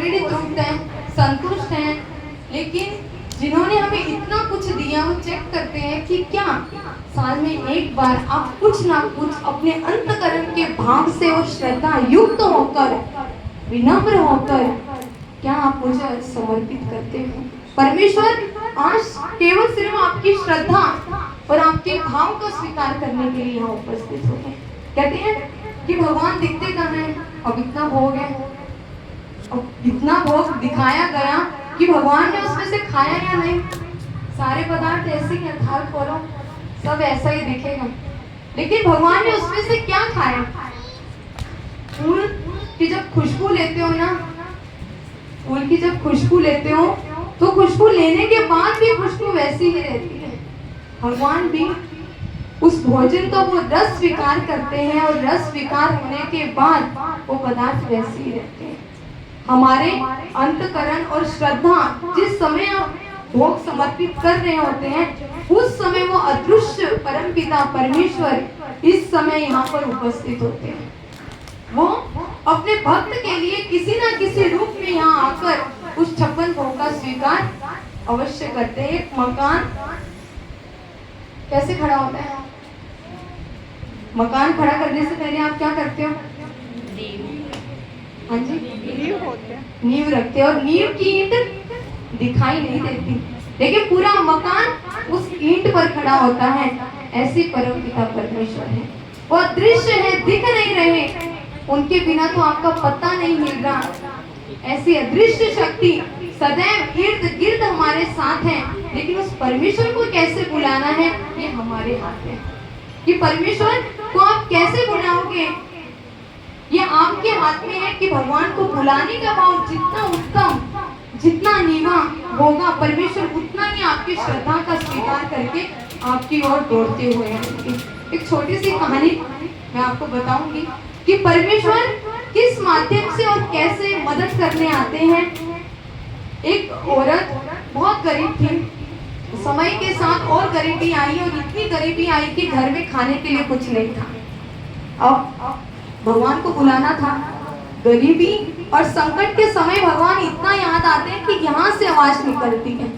Already तृप्त हैं, संतुष्ट हैं, लेकिन जिन्होंने हमें इतना कुछ दिया वो चेक करते हैं कि क्या साल में एक बार आप कुछ ना कुछ अपने अंतकरण के भाव से और श्रद्धा युक्त होकर, विनम्र होकर क्या आप मुझे समर्पित करते हो। परमेश्वर आज केवल सिर्फ आपकी श्रद्धा और आपके भाव को स्वीकार करने के लिए यहाँ उपस्थित हो गए। कहते हैं कि भगवान दिखते कहाँ हैं, अब इतना भोग है, अब इतना भोग दिखाया गया कि भगवान ने उसमें से खाया या नहीं। सारे पदार्थ ऐसे ही थाल खोलो सब ऐसा ही दिखेगा, लेकिन भगवान ने उसमें से क्या खाया। फूल की जब खुशबू लेते हो ना, फूल की जब खुशबू लेते हो तो खुशबू लेने के बाद भी खुशबू वैसी ही रहती है। भगवान भी उस भोजन को वो रस स्वीकार करते हैं और रस स्वीकार होने के बाद वो पदार्थ वैसे ही रहते हैं। हमारे अंतकरण और श्रद्धा जिस समय आप भोग समर्पित कर रहे होते हैं उस समय वो अदृश्य परमपिता परमेश्वर इस समय यहाँ पर उपस्थित होते हैं। वो अपने भक्त के लिए किसी न किसी रूप में यहाँ आकर उस 56 भोग का स्वीकार अवश्य करते हैं। एक मकान कैसे खड़ा होता है? मकान खड़ा करने से पहले आप क्या करते हो? हाँ जी, नींव रखते हैं और नींव की ईंट दिखाई नहीं देती, लेकिन पूरा मकान उस ईंट पर खड़ा होता है। ऐसी परमपिता परमेश्वर है, वो अदृश्य है, दिख नहीं रहे, उनके बिना तो आपका पता नहीं हिल रहा। ऐसी अदृश्य शक्ति सदैव इर्द गिर्द हमारे साथ है, लेकिन उस परमेश्वर को कैसे बुलाना है ये हमारे हाथ है। कि परमेश्वर को आप कैसे बुलाओगे ये आपके हाथ में है। कि भगवान को बुलाने का भाव जितना उत्तम, जितना नीवा होगा, परमेश्वर उतना ही आपकी श्रद्धा का स्वीकार करके आपकी ओर दौड़ते हुए आएंगे। एक छोटी सी कहानी मैं आपको बताऊंगी कि परमेश्वर किस माध्यम से और कैसे मदद करने आते हैं। एक औरत बहुत गरीब थी, समय के साथ और गरीबी आई और इतनी गरीबी आई कि घर में खाने के लिए कुछ नहीं था। अब भगवान को बुलाना था। गरीबी और संकट के समय भगवान इतना याद आते हैं कि यहाँ से आवाज निकलती है।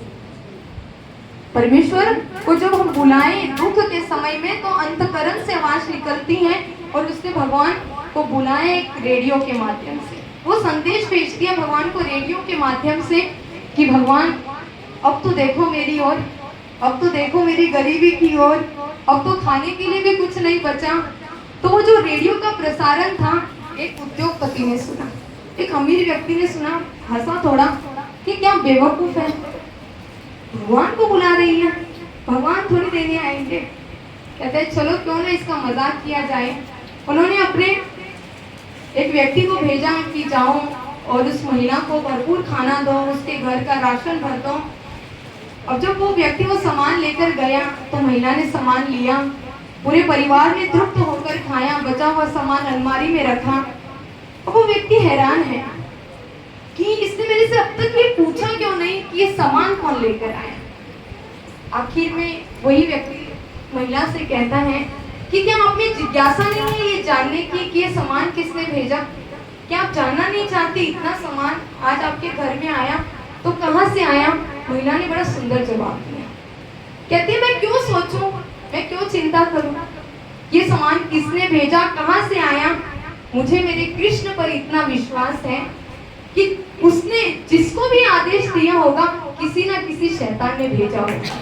परमेश्वर को जब हम बुलाएं दुख के समय में तो अंतकरण से आवाज निकलती है और उसने भगवान को बुलाया एक रेडियो के माध्यम से। वो संदेश भेज दिया भगवान को रेडियो के माध्यम से कि भगवान अब तो देखो मेरी ओर, अब तो देखो मेरी गरीबी की ओर, अब तो खाने के लिए भी कुछ नहीं बचा। तो वो जो रेडियो का प्रसारण था एक उद्योगपति ने सुना, एक अमीर व्यक्ति ने सुना, हंसा थोड़ा कि क्या बेवकूफ है, भगवान को बुला रही है, भगवान थोड़ी देने आएंगे। कहते हैं चलो क्यों ना इसका मजाक किया जाए। उन्होंने अपने एक व्यक्ति को भेजा कि जाओ और उस महिला को भरपूर खाना दो, उसके घर का राशन भर दो। अब जब वो व्यक्ति वो सामान लेकर गया तो महिला ने सामान लिया, पूरे परिवार ने तृप्त होकर खाया, बचा हुआ सामान अलमारी में रखा। अब वो व्यक्ति हैरान है कि इसने मेरे से अब तक ये पूछा क्यों नहीं कि ये सामान कौन लेकर आया। आखिर में वही व्यक्ति महिला से कहता है कि क्या आप में जिज्ञासा नहीं है ये जानने की कि ये सामान किसने भेजा? क्या आप जानना नहीं चाहती इतना सामान आज आपके घर में आया तो कहाँ से आया? महिला ने बड़ा सुंदर जवाब दिया। कहती है मैं क्यों सोचूं, मैं क्यों चिंता करूं, ये सामान किसने भेजा, कहाँ से आया? मुझे मेरे कृष्ण पर इतना विश्वास है कि उसने जिसको भी आदेश दिया होगा किसी ना किसी शैतान ने भेजा होगा।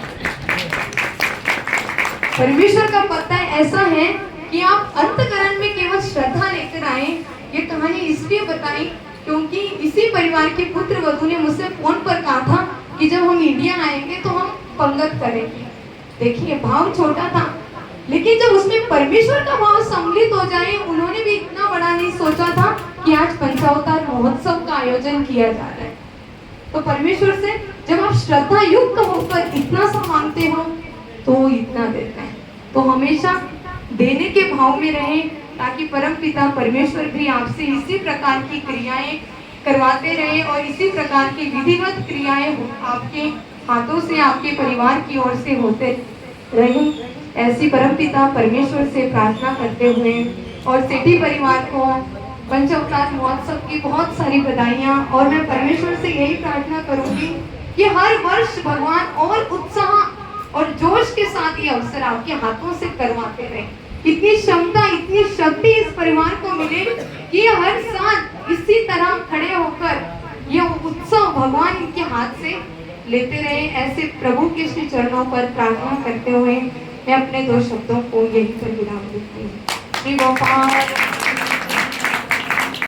परमेश्वर का पता ऐसा है कि आप अंतकरण में केवल श्रद्धा लेकर आए। ये कहानी इसलिए बताई क्योंकि इसी परिवार के पुत्र वधू ने मुझसे फोन पर कहा था कि जब हम इंडिया आएंगे तो हम पंगत करेंगे। देखिए भाव छोटा था, लेकिन जब उसमें परमेश्वर का भाव सम्मिलित हो जाए, उन्होंने भी इतना बड़ा नहीं सोचा था कि आज पंचावतार महोत्सव का आयोजन किया जा रहा है। तो परमेश्वर से जब आप श्रद्धा युक्त होकर इतना सा मांगते हो तो इतना देता है। तो हमेशा देने के भाव में रहें ताकि परमपिता परमेश्वर भी आपसे इसी प्रकार की क्रियाएं करवाते रहे और इसी प्रकार की विधिवत क्रियाएं आपके हाथों से, आपके परिवार की ओर से होते रहे। ऐसी परमपिता परमेश्वर से प्रार्थना करते हुए और सेठी परिवार को पंचावतार महोत्सव की बहुत सारी बधाइयाँ। और मैं परमेश्वर से यही प्रार्थना करूंगी कि हर वर्ष भगवान और उत्साह और जोश के साथ ये अवसर आपके हाथों से करवाते रहे। इतनी क्षमता, इतनी शक्ति इस परिवार को मिले कि हर साल इसी तरह खड़े होकर ये उत्सव भगवान इनके हाथ से लेते रहे। ऐसे प्रभु के श्री चरणों पर प्रार्थना करते हुए मैं अपने 2 शब्दों को यही पर विराम देती हूँ। श्री गोपाल।